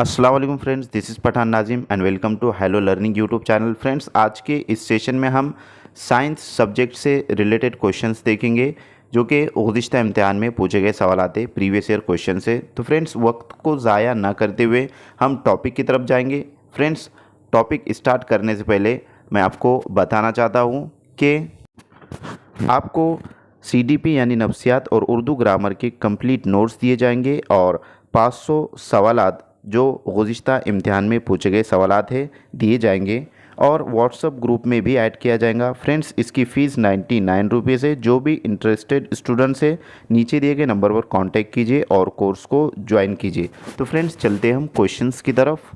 अस्सलाम वालेकुम friends, this is Pathan Nazim and welcome to hello learning YouTube channel. Friends, आज के इस सेशन में हम साइंस सब्जेक्ट से रिलेटेड क्वेश्चंस देखेंगे जो कि गुज़िश्ता इम्तिहान में पूछे गए सवाल आते प्रीवियस ईयर क्वेश्चन से। तो फ्रेंड्स, वक्त को ज़ाया ना करते हुए हम टॉपिक की तरफ जाएंगे। फ्रेंड्स, टॉपिक स्टार्ट करने से पहले मैं आपको बताना चाहता हूँ कि आपको सीडीपी यानी नफ्सियात और उर्दू ग्रामर के कंप्लीट नोट्स दिए जाएंगे और 500 सवालात जो गुज़िश्ता इम्तिहान में पूछे गए सवालात हैं दिए जाएंगे और व्हाट्सएप ग्रुप में भी ऐड किया जाएगा। फ्रेंड्स, इसकी फ़ीस 99 रुपीज़ है। जो भी इंटरेस्टेड स्टूडेंट्स है नीचे दिए गए नंबर पर कांटेक्ट कीजिए और कोर्स को ज्वाइन कीजिए। तो फ्रेंड्स, चलते हैं हम क्वेश्चंस की तरफ।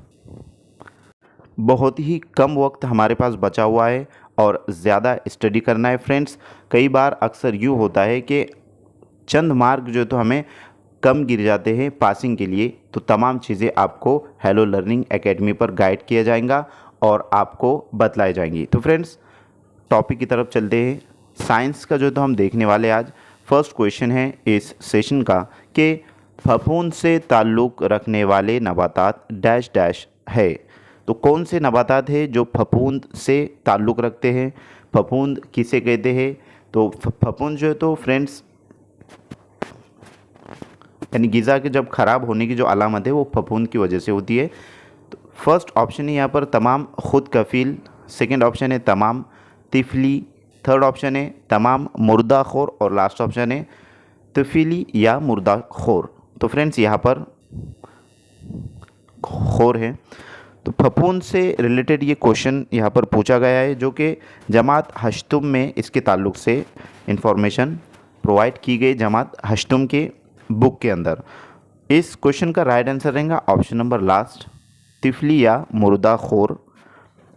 बहुत ही कम वक्त हमारे पास बचा हुआ है और ज़्यादा स्टडी करना है। फ्रेंड्स, कई बार अक्सर यूँ होता है कि चंद मार्क जो तो हमें कम गिर जाते हैं पासिंग के लिए, तो तमाम चीज़ें आपको हेलो लर्निंग एकेडमी पर गाइड किया जाएगा और आपको बतलाई जाएंगी। तो फ्रेंड्स, टॉपिक की तरफ चलते हैं। साइंस का जो तो हम देखने वाले आज फर्स्ट क्वेश्चन है इस सेशन का कि फफूंद से ताल्लुक़ रखने वाले नबातात डैश डैश है। तो कौन से नबातात हैं जो फफूंद से ताल्लुक़ रखते हैं? फफूंद किसे कहते हैं? तो फफूंद जो है तो फ्रेंड्स यानी ग़िज़ा के जब ख़राब होने की जो अलामत है वो फफूंद की वजह से होती है। तो फर्स्ट ऑप्शन है यहाँ पर तमाम खुद कफ़ील, सेकंड ऑप्शन है तमाम तिफली, थर्ड ऑप्शन है तमाम मुर्दाखोर और लास्ट ऑप्शन है तिफली या मुर्दाखोर। तो फ्रेंड्स, यहाँ पर खोर है। तो फफूंद से रिलेटेड ये क्वेश्चन यहाँ पर पूछा गया है जो कि जमात हश्तुम में इसके ताल्लुक़ से इंफॉर्मेशन प्रोवाइड की गई जमात हश्तुम के बुक के अंदर। इस क्वेश्चन का राइट आंसर रहेगा ऑप्शन नंबर लास्ट, तिफली या मुर्दाखोर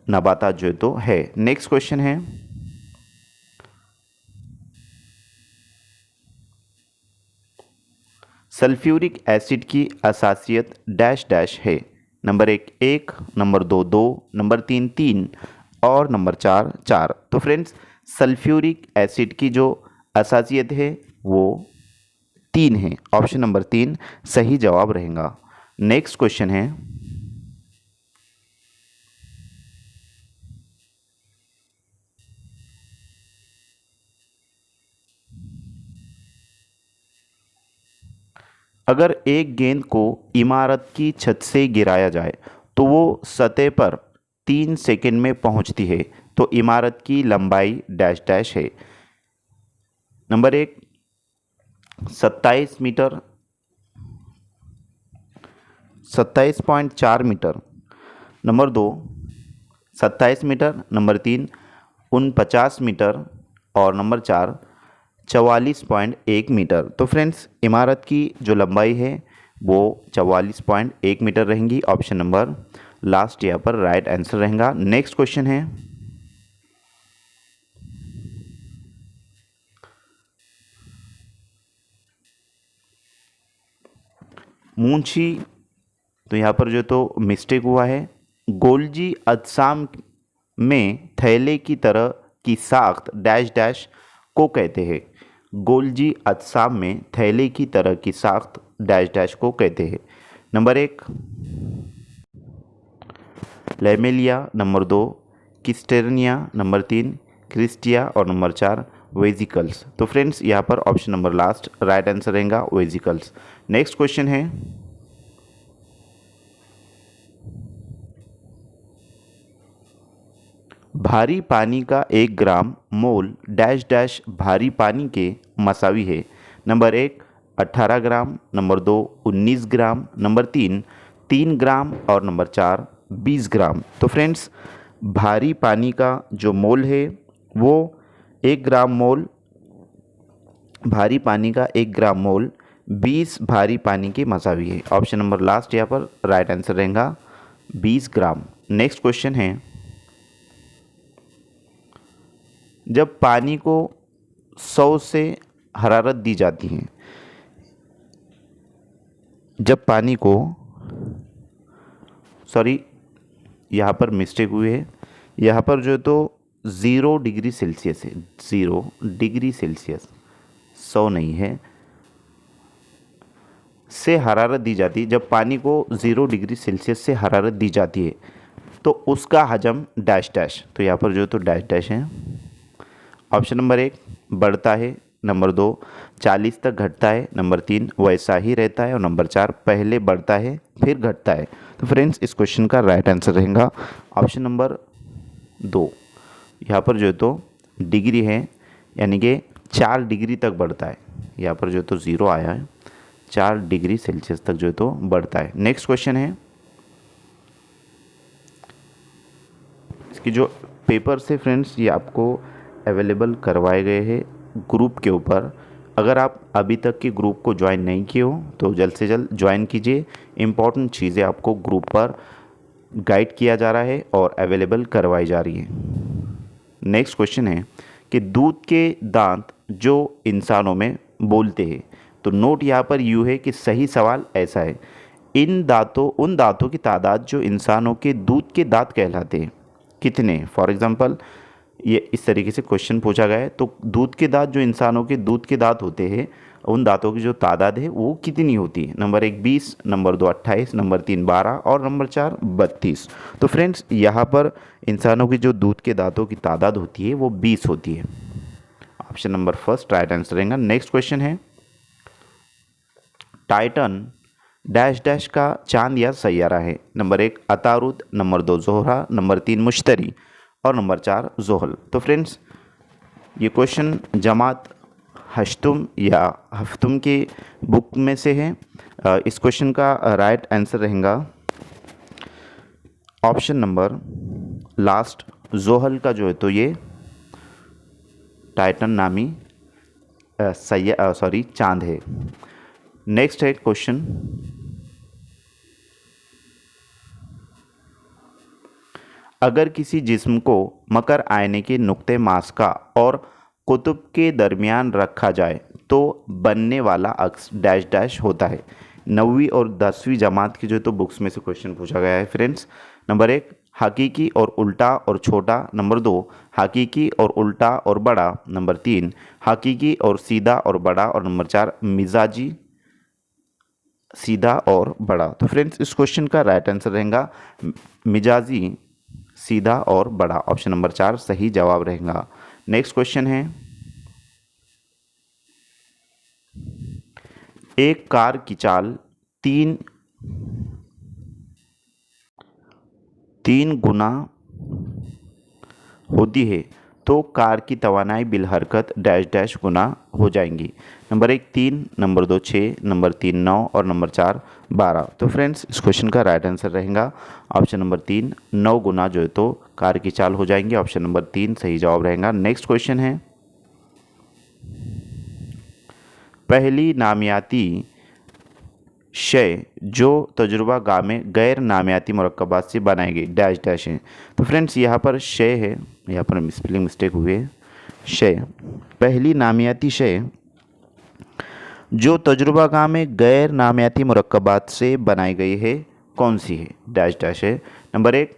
नबातात जो तो है। नेक्स्ट क्वेश्चन है सल्फ्यूरिक एसिड की असासियत डैश डैश है। नंबर एक, नंबर दो, नंबर तीन और नंबर चार। तो फ्रेंड्स, सल्फ्यूरिक एसिड की जो असासियत है वो 3 है। ऑप्शन नंबर 3 सही जवाब रहेगा। नेक्स्ट क्वेश्चन है अगर एक गेंद को इमारत की छत से गिराया जाए तो वो सतह पर 3 सेकंड में पहुंचती है, तो इमारत की लंबाई डैश डैश है। Number 1 27 metre, 27.4 metre. Number 2 27 metre. Number 3 49 metre और नंबर 4 44.1 मीटर। तो फ्रेंड्स, इमारत की जो लंबाई है वो 44.1 मीटर रहेंगी। ऑप्शन नंबर लास्ट यहाँ पर राइट आंसर रहेगा। नेक्स्ट क्वेश्चन है मूंछी। तो यहाँ पर जो तो मिस्टेक हुआ है। गोल्जी अजसाम में थैले की तरह की साख्त डैश डैश को कहते हैं। गोल्जी अजसाम में थैले की तरह की साख्त डैश डैश को कहते हैं। नंबर 1 लेमेलिया, नंबर 2 किस्टेरनिया, नंबर 3 क्रिस्टिया और नंबर 4 वेजिकल्स। तो फ्रेंड्स, यहाँ पर option number last right answer रहेगा वेजिकल्स। नेक्स्ट क्वेश्चन है भारी पानी का 1 ग्राम मोल डैश डैश भारी पानी के मसावी है। नंबर 1 18 ग्राम, नंबर 2 19 ग्राम, नंबर 3 ग्राम और नंबर 4 20 ग्राम। तो फ्रेंड्स, भारी पानी का जो मोल है वो 1 ग्राम मोल, भारी पानी का 1 ग्राम मोल 20 भारी पानी के मसावी है। ऑप्शन नंबर लास्ट यहाँ पर राइट आंसर रहेगा 20 ग्राम। नेक्स्ट क्वेश्चन है जब पानी को 100 से हरारत दी जाती है, जब पानी को सॉरी यहाँ पर मिस्टेक हुई है। यहाँ पर जो तो 0 डिग्री सेल्सियस है, 0 डिग्री सेल्सियस, 100 नहीं है। से हरारत दी जाती है, जब पानी को 0 डिग्री सेल्सियस से हरारत दी जाती है तो उसका हजम डैश डैश, तो यहाँ पर जो तो डैश डैश है। ऑप्शन नंबर 1 बढ़ता है, नंबर 2 40 तक घटता है, नंबर 3 वैसा ही रहता है और नंबर 4 पहले बढ़ता है फिर घटता है। तो फ्रेंड्स इस क्वेश्चन का राइट आंसर रहेगा ऑप्शन नंबर 2। यहाँ पर जो है तो डिग्री है, यानी कि 4 डिग्री तक बढ़ता है। यहाँ पर जो है तो 0 आया है, 4 डिग्री सेल्सियस तक जो है तो बढ़ता है। नेक्स्ट क्वेश्चन है, इसकी जो पेपर्स है फ्रेंड्स ये आपको अवेलेबल करवाए गए हैं ग्रुप के ऊपर। अगर आप अभी तक के ग्रुप को ज्वाइन नहीं किए हो तो जल्द से जल्द ज्वाइन कीजिए। इम्पॉर्टेंट चीज़ें आपको ग्रुप पर गाइड किया जा रहा है और अवेलेबल करवाई जा रही है। नेक्स्ट क्वेश्चन है कि दूध के दांत जो इंसानों में बोलते हैं, तो नोट यहाँ पर यूँ है कि सही सवाल ऐसा है, उन दांतों की तादाद जो इंसानों के दूध के दांत कहलाते हैं कितने। फॉर एग्जांपल ये इस तरीके से क्वेश्चन पूछा गया है, तो दूध के दांत जो इंसानों के दूध के दांत होते हैं उन दांतों की जो तादाद है वो कितनी होती है। नंबर 1 20, नंबर 2 28, नंबर 3 12 और नंबर 4 32। तो फ्रेंड्स यहाँ पर इंसानों की जो दूध के दांतों की तादाद होती है वो 20 होती है। Option number first right answer रहेगा। नेक्स्ट क्वेश्चन है, टाइटन डैश डैश का चांद या सैयारा है। नंबर 1 अतारुद, नंबर 2 जोहरा, नंबर 3 मुश्तरी और नंबर 4 जोहल। तो फ्रेंड्स ये क्वेश्चन जमात हश्तुम या हफ्तुम की बुक में से है। इस क्वेश्चन का राइट आंसर रहेगा ऑप्शन नंबर लास्ट जोहल का जो है तो ये टाइटन नामी चांद है। नेक्स्ट है क्वेश्चन, अगर किसी जिस्म को मकर आयने के नुक्ते मास का और कुतुब के दरमियान रखा जाए तो बनने वाला अक्स डैश डैश होता है। 9वीं और 10वीं जमात की जो तो बुक्स में से क्वेश्चन पूछा गया है फ्रेंड्स। नंबर 1 हकीकी और उल्टा और छोटा, नंबर 2 हकीकी और उल्टा और बड़ा, नंबर 3 हकीकी और सीधा और बड़ा और नंबर 4 मिजाजी सीधा और बड़ा। तो फ्रेंड्स इस क्वेश्चन का राइट आंसर रहेगा मिजाजी सीधा और बड़ा। ऑप्शन नंबर 4 सही जवाब रहेगा। नेक्स्ट क्वेश्चन है, एक कार की चाल तीन गुना होती है तो कार की तवानाई बिल हरकत डैश डैश गुना हो जाएंगी। नंबर 1 3, नंबर 2 6, नंबर 3 9 और नंबर 4 12। तो फ्रेंड्स इस क्वेश्चन का राइट आंसर रहेगा ऑप्शन नंबर 3 9 गुना जो है तो कार की चाल हो जाएंगी। ऑप्शन नंबर 3 सही जवाब रहेगा। नेक्स्ट क्वेश्चन है, पहली नामियाती शय जो तजुर्बा गाह में गैर नामियाती मुरक्कबात से बनाई गई डैश डैश है। तो फ्रेंड्स यहाँ पर शय है, यहाँ पर स्पेलिंग मिस्टेक हुई है। शय पहली नामियाती शय जो तजुर्बा गाह में गैर नामियाती मुरक्कबात से बनाई गई है कौन सी है डैश डैश है। Number 1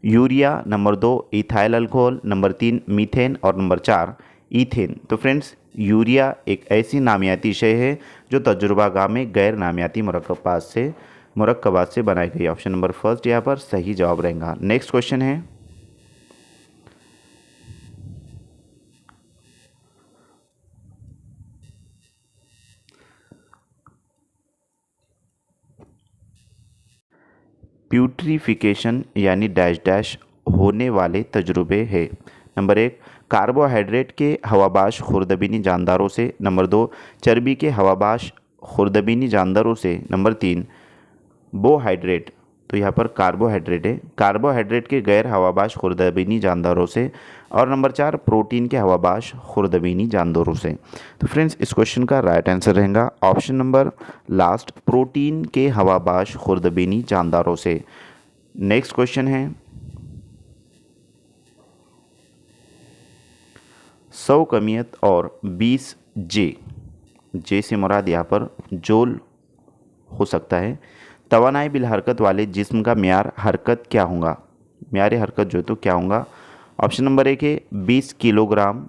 urea, number 2 ethyl alcohol, number 3 methane और नंबर 4 ईथेन। तो फ्रेंड्स यूरिया एक ऐसी नामियाती शय है जो तजुर्बा गाह में गैर नामियाती मुरक्कबात से बनाई गई। ऑप्शन नंबर फर्स्ट यहाँ पर सही जवाब रहेगा। नेक्स्ट क्वेश्चन है, प्यूट्रीफिकेशन यानी डैश डैश होने वाले तजुर्बे है। नंबर 1 कार्बोहाइड्रेट के हवाबाश खुर्दबीनी जानदारों से, नंबर 2 चर्बी के हवाबाश खुर्दबीनी जानदारों से, नंबर 3 बोहाइड्रेट, तो यहाँ पर कार्बोहाइड्रेट है, कार्बोहाइड्रेट के गैर हवाबाश खुर्दबीनी जानदारों से और नंबर 4 प्रोटीन के हवाबाश खुर्दबीनी जानदारों से। तो फ्रेंड्स इस क्वेश्चन का राइट आंसर रहेगा ऑप्शन नंबर लास्ट प्रोटीन के हवाबाश खुर्दबीनी जानदारों से। नेक्स्ट क्वेश्चन है, 100 कमियत और 20 जे से मुराद यहाँ पर जोल हो सकता है। तवानाई बिल हरकत वाले जिस्म का म्यार हरकत क्या होगा, म्यार हरकत जो है तो क्या होगा। ऑप्शन नंबर 1 है 20 किलोग्राम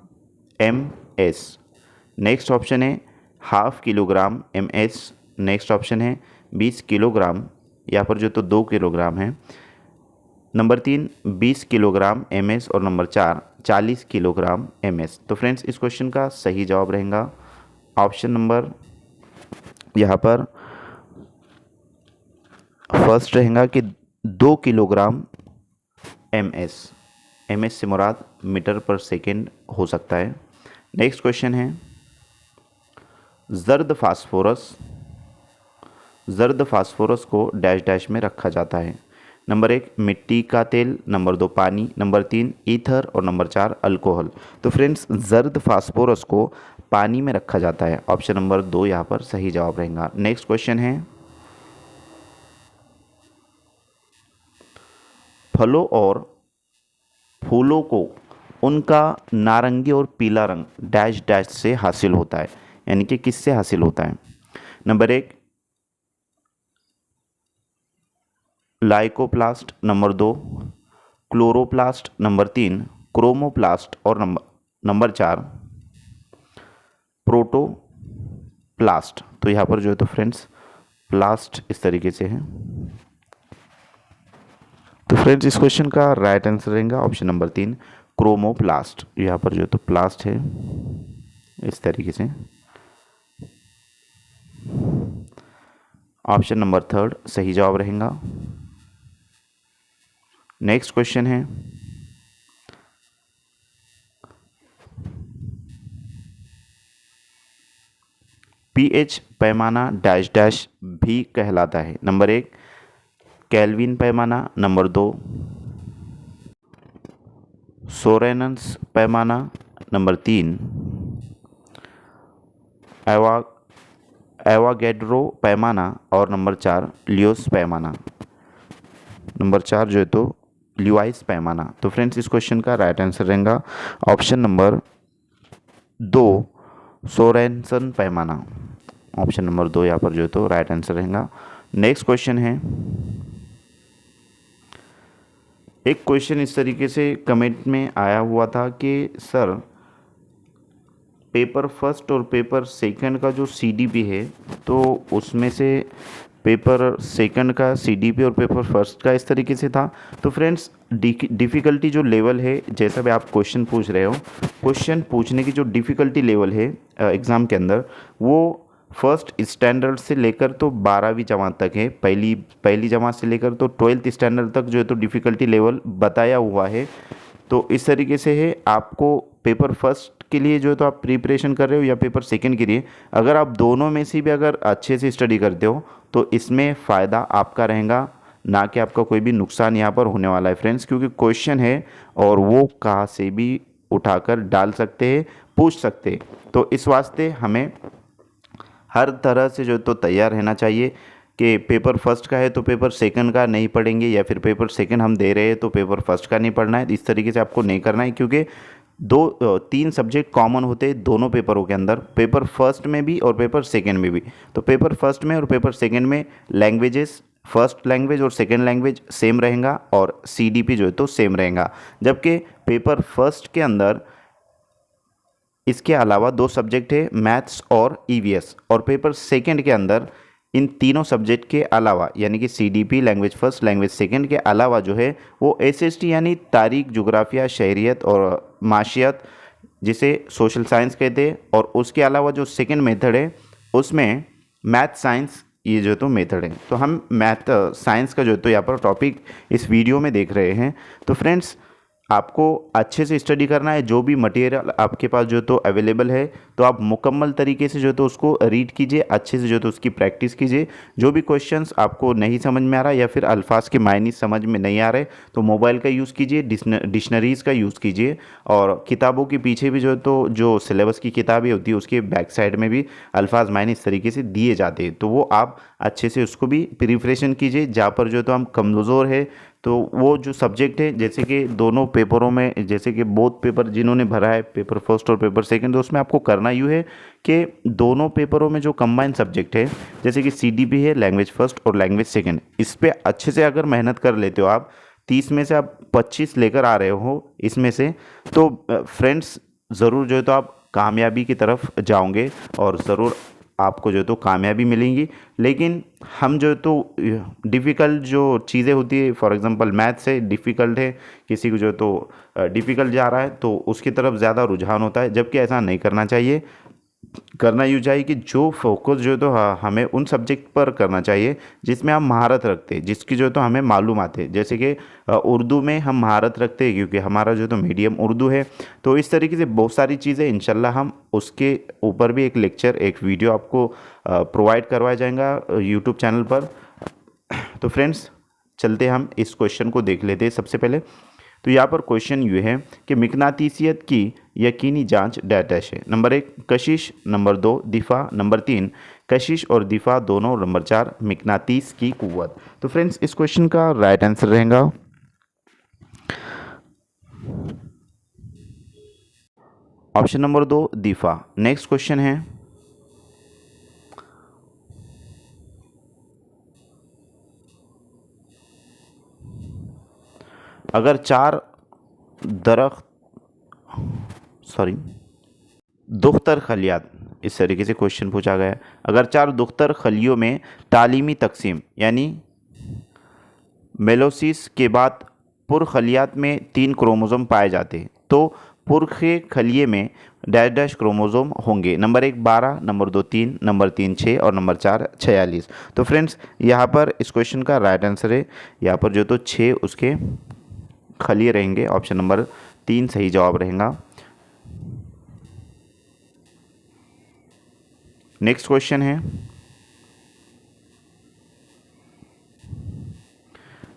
MS। नेक्स्ट ऑप्शन है ½ किलोग्राम MS। नेक्स्ट ऑप्शन है 20 किलोग्राम, यहाँ पर जो तो 2 किलोग्राम है। नंबर 3 20 किलोग्राम एमएस और नंबर 4 40 किलोग्राम एमएस। तो फ्रेंड्स इस क्वेश्चन का सही जवाब रहेगा ऑप्शन नंबर यहाँ पर फर्स्ट रहेगा कि 2 किलोग्राम एमएस। एमएस से मुराद मीटर पर सेकेंड हो सकता है। नेक्स्ट क्वेश्चन है जर्द फास्फोरस को डैश डैश में रखा जाता है। नंबर 1 मिट्टी का तेल, नंबर 2 पानी, नंबर 3 ईथर और नंबर 4 अल्कोहल। तो फ्रेंड्स जर्द फास्फोरस को पानी में रखा जाता है। ऑप्शन नंबर 2 यहाँ पर सही जवाब रहेगा। नेक्स्ट क्वेश्चन है फलों और फूलों को उनका नारंगी और पीला रंग डैश डैश से हासिल होता है, यानी कि किससे हासिल होता है। Number 1 leucoplast, number 2 chloroplast, number 3 chromoplast और नंबर 4 प्रोटोप्लास्ट। तो यहाँ पर जो है तो फ्रेंड्स प्लास्ट इस तरीके से है। तो फ्रेंड्स इस क्वेश्चन का राइट आंसर रहेगा ऑप्शन नंबर 3 क्रोमोप्लास्ट। यहाँ पर जो है तो प्लास्ट है इस तरीके से। ऑप्शन नंबर 3 सही जवाब रहेगा। नेक्स्ट क्वेश्चन है पीएच पैमाना डैश डैश भी कहलाता है। नंबर 1 केल्विन पैमाना, नंबर 2 सोरेनस पैमाना, नंबर 3 एवागेड्रो पैमाना और नंबर 4 लियोस पैमाना। नंबर 4 जो है तो ल्यूइस पैमाना। तो फ्रेंड्स इस क्वेश्चन का राइट आंसर रहेगा ऑप्शन नंबर 2 सोरेनसन पैमाना। ऑप्शन नंबर 2 यहाँ पर जो है तो राइट आंसर रहेगा। नेक्स्ट क्वेश्चन है एक क्वेश्चन इस तरीके से कमेंट में आया हुआ था कि सर पेपर फर्स्ट और पेपर सेकंड का जो सीडीपी है तो उसमें से पेपर सेकंड का सीडीपी और पेपर फर्स्ट का इस तरीके से था। तो फ्रेंड्स डिफ़िकल्टी जो लेवल है, जैसा भी आप क्वेश्चन पूछ रहे हो, क्वेश्चन पूछने की जो डिफ़िकल्टी लेवल है एग्ज़ाम के अंदर वो फर्स्ट स्टैंडर्ड से लेकर तो 12वीं जमात तक है। पहली जमात से लेकर तो 12th स्टैंडर्ड तक जो है तो डिफ़िकल्टी लेवल बताया हुआ है। तो इस तरीके से है, आपको पेपर फर्स्ट के लिए जो है तो आप प्रिपरेशन कर रहे हो या पेपर सेकंड के लिए, अगर आप दोनों में से भी अगर अच्छे से स्टडी करते हो तो इसमें फ़ायदा आपका रहेगा, ना कि आपका कोई भी नुकसान यहाँ पर होने वाला है फ्रेंड्स। क्योंकि क्वेश्चन है और वो कहाँ से भी उठाकर डाल सकते हैं, पूछ सकते हैं। तो इस वास्ते हमें हर तरह से जो तो तैयार रहना चाहिए कि पेपर फर्स्ट का है तो पेपर सेकंड का नहीं पढ़ेंगे, या फिर पेपर सेकंड हम दे रहे हैं तो पेपर फर्स्ट का नहीं पढ़ना है। इस तरीके से आपको नहीं करना है, क्योंकि 3 सब्जेक्ट कॉमन होते हैं दोनों पेपरों के अंदर, पेपर फर्स्ट में भी और पेपर सेकंड में भी। तो पेपर फर्स्ट में और पेपर सेकंड में लैंग्वेजेस, फर्स्ट लैंग्वेज और सेकंड लैंग्वेज सेम रहेगा और सीडीपी जो है तो सेम रहेगा। जबकि पेपर फर्स्ट के अंदर इसके अलावा 2 सब्जेक्ट है, मैथ्स और ईवीएस, और पेपर सेकंड के अंदर इन तीनों सब्जेक्ट के अलावा यानी कि CDP, language first, language second के अलावा जो है वो एसएसटी यानी तारीख, जुग्राफिया, शहरियत और माशियत, जिसे सोशल साइंस कहते हैं, और उसके अलावा जो सेकंड मेथड है उसमें मैथ साइंस, ये जो तो मेथड है। तो हम मैथ साइंस का जो तो यहाँ पर टॉपिक इस वीडियो में देख रहे हैं। तो फ्रेंड्स आपको अच्छे से स्टडी करना है। जो भी मटेरियल आपके पास जो तो अवेलेबल है तो आप मुकम्मल तरीके से जो तो उसको रीड कीजिए, अच्छे से जो तो उसकी प्रैक्टिस कीजिए। जो भी क्वेश्चंस आपको नहीं समझ में आ रहा या फिर अल्फाज के मायने समझ में नहीं आ रहे तो मोबाइल का यूज़ कीजिए, डिक्शनरीज़ का यूज़ कीजिए, और किताबों के पीछे भी जो तो जो सिलेबस की किताबें होती है उसके बैक साइड में भी अल्फाज मायने इस तरीके से दिए जाते हैं। तो वो आप अच्छे से उसको भी प्रिपरेशन कीजिए। जहाँ पर जो तो हम कमज़ोर है तो वो जो सब्जेक्ट है, जैसे कि दोनों पेपरों में, जैसे कि बोथ पेपर जिन्होंने भरा है पेपर फर्स्ट और पेपर सेकंड, तो उसमें आपको करना यूँ है कि दोनों पेपरों में जो कंबाइंड सब्जेक्ट है, जैसे कि सीडीपी है, लैंग्वेज फर्स्ट और लैंग्वेज सेकंड, इस पर अच्छे से अगर मेहनत कर लेते हो आप, 30 में से आप 25 लेकर आ रहे हो इसमें से, तो फ्रेंड्स ज़रूर जो है तो आप कामयाबी की तरफ जाओगे और ज़रूर आपको जो तो कामयाबी मिलेंगी। लेकिन हम जो तो डिफ़िकल्ट जो चीज़ें होती है, फॉर एग्जांपल मैथ से डिफ़िकल्ट है, किसी को जो तो डिफ़िकल्ट जा रहा है तो उसकी तरफ ज़्यादा रुझान होता है, जबकि ऐसा नहीं करना चाहिए। करना यूँ चाहिए कि जो फोकस जो तो हमें उन सब्जेक्ट पर करना चाहिए जिसमें हम महारत रखते हैं, जिसकी जो तो हमें मालूम आते हैं। जैसे कि उर्दू में हम महारत रखते हैं क्योंकि हमारा जो तो मीडियम उर्दू है। तो इस तरीके से बहुत सारी चीज़ें इंशाल्लाह हम उसके ऊपर भी एक लेक्चर, एक वीडियो आपको प्रोवाइड करवाया जाएगा यूट्यूब चैनल पर। तो फ्रेंड्स, चलते हम इस क्वेश्चन को देख लेते हैं सबसे पहले। तो यहाँ पर क्वेश्चन ये है कि मिकनातीसियत की यकीनी जांच डैश डैश है। नंबर 1 कशिश, नंबर 2 दिफा, नंबर 3 कशिश और दिफा दोनों, नंबर 4 मिकनातीस की कुव्वत। तो फ्रेंड्स, इस क्वेश्चन का राइट आंसर रहेगा ऑप्शन नंबर 2 दिफा। नेक्स्ट क्वेश्चन है, अगर चार दरख्त सॉरी दुख्तर खलियात, इस तरीके से क्वेश्चन पूछा गया है। अगर चार दुख्तर खलियों में तालीमी तकसीम यानी मेलोसिस के बाद पुरखलियात में 3 क्रोमोसोम पाए जाते हैं, तो पुरखे खलिए में डैश डैश क्रोमोसोम होंगे। नंबर 1 12, नंबर 2 3, नंबर 3 6 और नंबर 4 46। तो फ्रेंड्स, यहाँ पर इस क्वेश्चन का राइट आंसर है, यहाँ पर जो तो 6 उसके खलिए रहेंगे। ऑप्शन नंबर 3 सही जवाब रहेगा। नेक्स्ट क्वेश्चन है,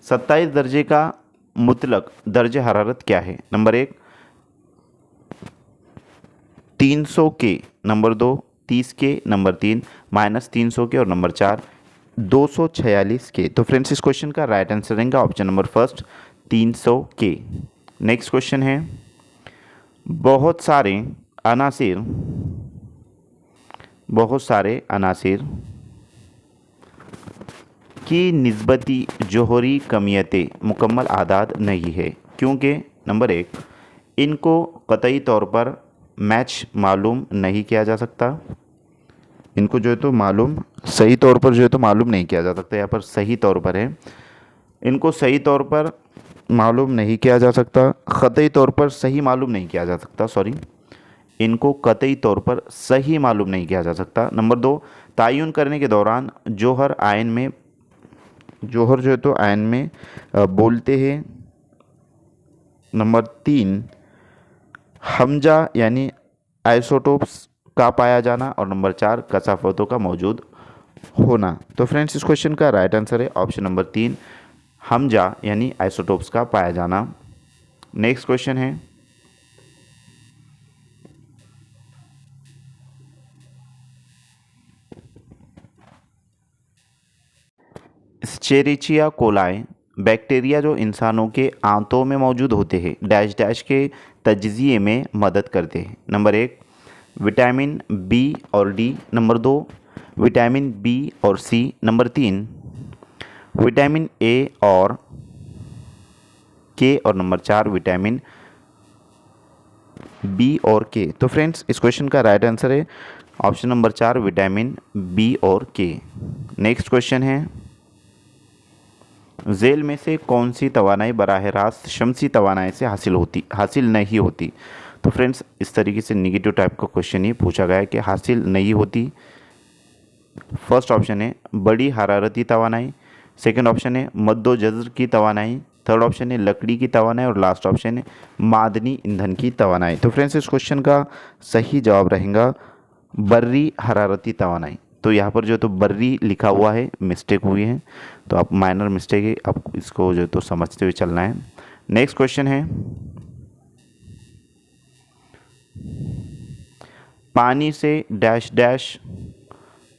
27 दर्जे का मुतलक दर्जे हरारत क्या है? नंबर 1 300 के, नंबर 2 30 के, नंबर 3 -300 के और नंबर 4 246 के। तो फ्रेंड्स, इस क्वेश्चन का राइट आंसर रहेगा ऑप्शन नंबर फर्स्ट 300 के। नेक्स्ट क्वेश्चन है, बहुत सारे अनासिर की निस्बती जोहरी कमियतें मुकम्मल आदाद नहीं है, क्योंकि नंबर 1 इनको कतई तौर पर मैच मालूम नहीं किया जा सकता। इनको जो है तो मालूम सही तौर पर जो है तो मालूम नहीं किया जा सकता। यहाँ पर सही तौर पर है, इनको सही तौर पर मालूम नहीं किया जा सकता। क़तई तौर पर सही मालूम नहीं किया जा सकता, सॉरी, इनको कतई तौर पर सही मालूम नहीं किया जा सकता। नंबर 2 तयन करने के दौरान जोहर जो है तो आयन में बोलते हैं। नंबर 3 हमजा यानी आइसोटोप्स का पाया जाना और नंबर 4 कसाफतों का मौजूद होना। तो फ्रेंड्स, इस क्वेश्चन का राइट आंसर है ऑप्शन नंबर 3 हमजा यानी आइसोटोप्स का पाया जाना। नेक्स्ट क्वेश्चन है, एस्चेरिचिया कोलाई बैक्टीरिया जो इंसानों के आंतों में मौजूद होते हैं डैश डैश के तज्जिए में मदद करते हैं। नंबर 1 विटामिन बी और डी, नंबर 2 विटामिन बी और सी, नंबर 3 विटामिन ए और के और नंबर 4 विटामिन बी और के। तो फ्रेंड्स, इस क्वेश्चन का राइट आंसर है ऑप्शन नंबर 4 विटामिन बी और के। नेक्स्ट क्वेश्चन है, झेल में से कौन सी तवानाई बराह रास्त शमसी तवानाई से हासिल नहीं होती? तो फ्रेंड्स, इस तरीके से निगेटिव टाइप का क्वेश्चन ही पूछा गया है कि हासिल नहीं होती। फर्स्ट ऑप्शन है बड़ी हरारती तवानाई, सेकंड ऑप्शन है मद्दो जज्र की तवानाई, थर्ड ऑप्शन है लकड़ी की तवानाई और लास्ट ऑप्शन है मादनी ईंधन की तवानाई। तो फ्रेंड्स, इस क्वेश्चन का सही जवाब रहेगा बर्री हरारती तवानाई। तो यहाँ पर जो तो बर्री लिखा हुआ है, मिस्टेक हुई है, तो आप माइनर मिस्टेक है, आप इसको जो तो समझते हुए चलना है। नेक्स्ट क्वेश्चन है, पानी से डैश डैश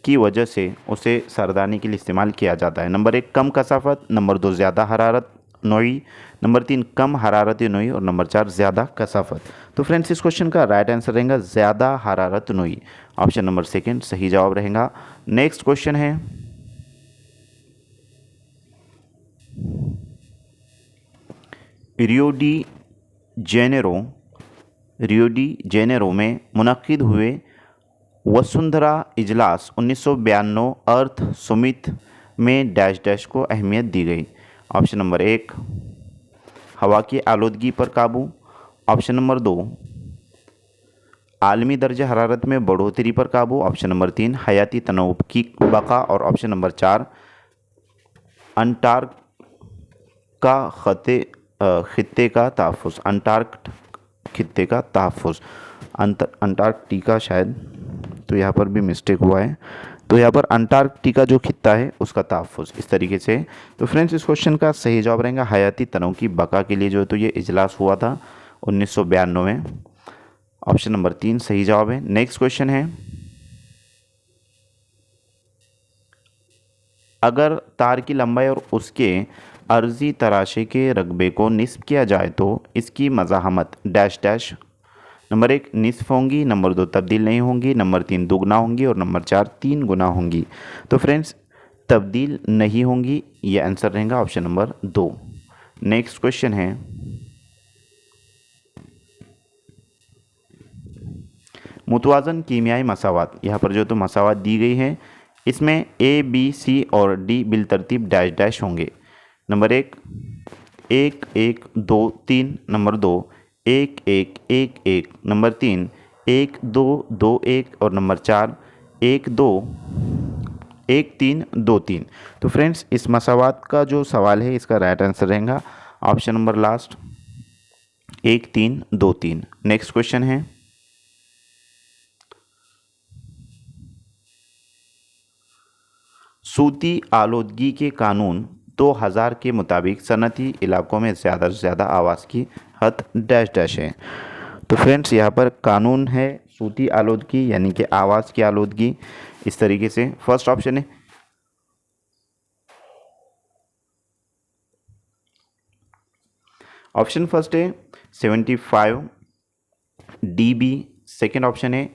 की वजह से उसे सरदानी के लिए इस्तेमाल किया जाता है। नंबर 1 कम कसाफत, नंबर 2 ज़्यादा हरारत नोई, नंबर 3 कम हरारती नोई और नंबर 4 ज़्यादा कसाफत। तो फ्रेंड्स, इस क्वेश्चन का राइट आंसर रहेगा ज़्यादा हरारत नोई। ऑप्शन नंबर सेकंड सही जवाब रहेगा। नेक्स्ट क्वेश्चन है, रियो डी जेनेरो में मुनक्किद हुए वसुंधरा इजलास 1992 अर्थ सुमित में डैश डैश को अहमियत दी गई। ऑप्शन नंबर 1 हवा की आलूदगी पर काबू, ऑप्शन नंबर 2 आलमी दर्जा हरारत में बढ़ोतरी पर काबू, ऑप्शन नंबर 3 हयाती तनों की बका और ऑप्शन नंबर 4 अंटार्कटिका खित्ते का तहफ़्फ़ुज़। खित्ते का तहफ़्फ़ुज़, अंटार्कटिका शायद, तो यहाँ पर भी मिस्टेक हुआ है। तो यहाँ पर अंटार्कटिका जो खित्ता है उसका तहफ़्फ़ुज़, इस तरीके से। तो फ्रेंड्स इस क्वेश्चन का सही जवाब रहेगा हयाती तनों की बका के लिए जो है तो ये इजलास हुआ था 1992 में। ऑप्शन नंबर 3 सही जवाब है। नेक्स्ट क्वेश्चन है, अगर तार की लंबाई और उसके अर्जी तराशे के रकबे को निस्फ किया जाए तो इसकी मज़ाहमत डैश डैश। नंबर 1 निस्फ होंगी, नंबर 2 तब्दील नहीं होंगी, नंबर 3 दुगना होंगी और नंबर 4 3 गुना होंगी। तो फ्रेंड्स तब्दील नहीं होंगी, ये आंसर रहेगा ऑप्शन नंबर 2। नेक्स्ट क्वेश्चन है, मुतवाज़न कीमियाई मसावात, यहाँ पर जो तो मसावात दी गई है, इसमें ए बी सी और डी बिलतरतीब डैश डैश होंगे। नंबर 1 1 1 2 3, नंबर 2 1 1 1 1, नंबर 3 1 2 2 1 और नंबर 4 1 2 1 3 2 3। तो फ्रेंड्स इस मसावात का जो सवाल है इसका राइट आंसर रहेगा option number last 1 3 2 3। Next question है, सूती आलूदगी के कानून 2000 के मुताबिक सनती इलाकों में ज़्यादा से ज़्यादा आवाज़ की हद डैश डैश है। तो फ्रेंड्स यहाँ पर कानून है सूती आलूदगी यानी कि आवाज़ की आलूदगी, इस तरीके से। फर्स्ट ऑप्शन है ऑप्शन फर्स्ट है 75 dB, सेकेंड ऑप्शन है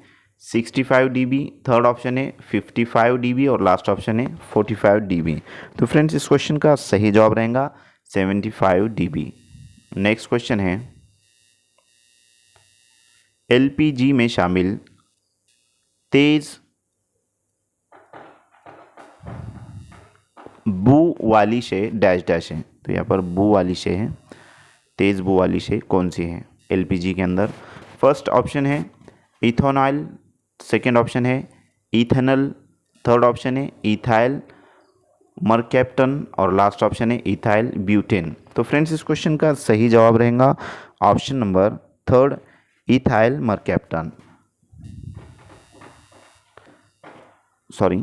65 dB, थर्ड ऑप्शन है 55 dB और लास्ट ऑप्शन है 45 dB। तो फ्रेंड्स इस क्वेश्चन का सही जवाब रहेगा 75 dB। नेक्स्ट क्वेश्चन है, LPG में शामिल तेज बू वाली शे डैश डैश है। तो यहाँ पर बू वाली शे है, तेज बू वाली शे कौन सी है LPG के अंदर? फर्स्ट ऑप्शन है इथेनॉल, सेकेंड ऑप्शन है इथेनॉल, थर्ड ऑप्शन है इथाइल मरकैप्टन और लास्ट ऑप्शन है इथाइल ब्यूटेन। तो फ्रेंड्स इस क्वेश्चन का सही जवाब रहेगा option number third ethyl mercaptan, sorry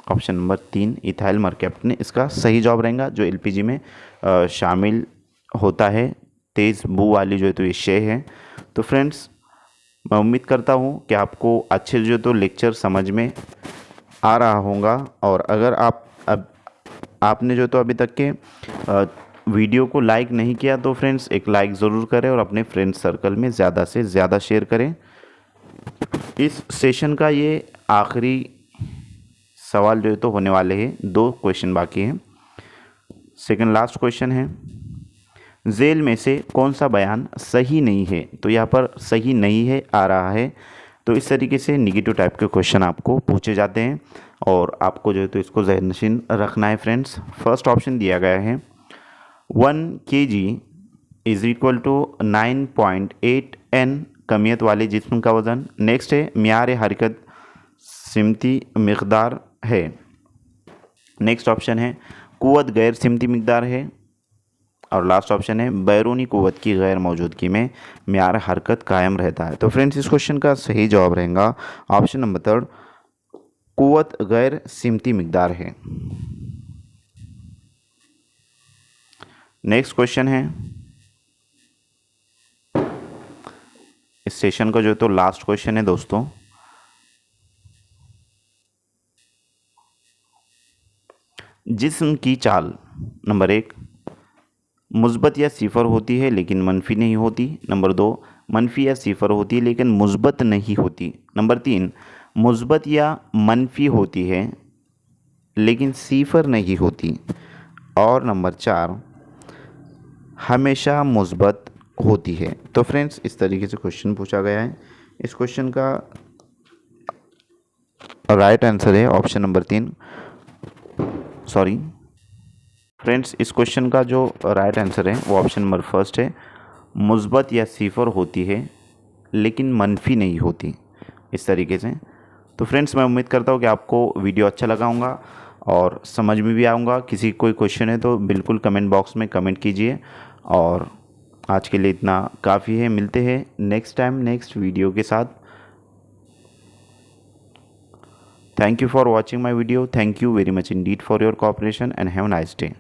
option number 3 ethyl mercaptan इसका सही जवाब रहेगा जो LPG में शामिल होता है, तेज़ बू वाली जो है तो ये शे है। तो फ्रेंड्स मैं उम्मीद करता हूँ कि आपको अच्छे जो तो लेक्चर समझ में आ रहा होगा, और अगर आपने जो तो अभी तक के वीडियो को लाइक नहीं किया तो फ्रेंड्स एक लाइक ज़रूर करें और अपने फ्रेंड सर्कल में ज़्यादा से ज़्यादा शेयर करें। इस सेशन का ये आखिरी सवाल जो है तो होने वाले हैं, 2 क्वेश्चन बाकी हैं। सेकंड लास्ट क्वेश्चन है, झेल में से कौन सा बयान सही नहीं है? तो यहाँ पर सही नहीं है आ रहा है, तो इस तरीके से निगेटिव टाइप के क्वेश्चन आपको पूछे जाते हैं और आपको जो है तो इसको ज़हननशीन रखना है फ्रेंड्स। फर्स्ट ऑप्शन दिया गया है 1 kg is equal to 9.8 N कमियत वाले जिस्म का वज़न। नेक्स्ट है मियार हरकत सिमती मकदार है। नेक्स्ट ऑप्शन है कुव्वत गैर सिमती मकदार है और लास्ट ऑप्शन है बैरूनी कुव्वत की गैर मौजूदगी में मियार हरकत कायम रहता है। तो फ्रेंड्स इस क्वेश्चन का सही जवाब रहेगा ऑप्शन नंबर थर्ड कुव्वत गैर सिमती मकदार है। नेक्स्ट क्वेश्चन है, इस सेशन का जो तो लास्ट क्वेश्चन है दोस्तों, जिस्म की चाल नंबर 1 मुस्बत या सिफर होती है लेकिन मनफी नहीं होती। नंबर 2 मनफी या सिफर होती है लेकिन मुस्बत नहीं होती। नंबर 3 मुस्बत या मनफी होती है लेकिन सिफर नहीं होती। और नंबर 4 हमेशा मुस्बत होती है। तो फ्रेंड्स इस तरीके से क्वेश्चन पूछा गया है। इस क्वेश्चन का राइट आंसर है ऑप्शन नंबर 3। सॉरी फ्रेंड्स, इस क्वेश्चन का जो राइट आंसर है वो ऑप्शन नंबर फर्स्ट है। मुस्बत या सिफर होती है लेकिन मनफी नहीं होती, इस तरीके से। तो फ्रेंड्स, मैं उम्मीद करता हूँ कि आपको वीडियो अच्छा लगा होगा और समझ में भी आऊँगा। किसी कोई क्वेश्चन है तो बिल्कुल कमेंट बॉक्स में कमेंट कीजिए। और आज के लिए इतना काफ़ी है। मिलते हैं नेक्स्ट टाइम नेक्स्ट वीडियो के साथ। Thank you for watching my video. Thank you very much indeed for your cooperation and have a nice day.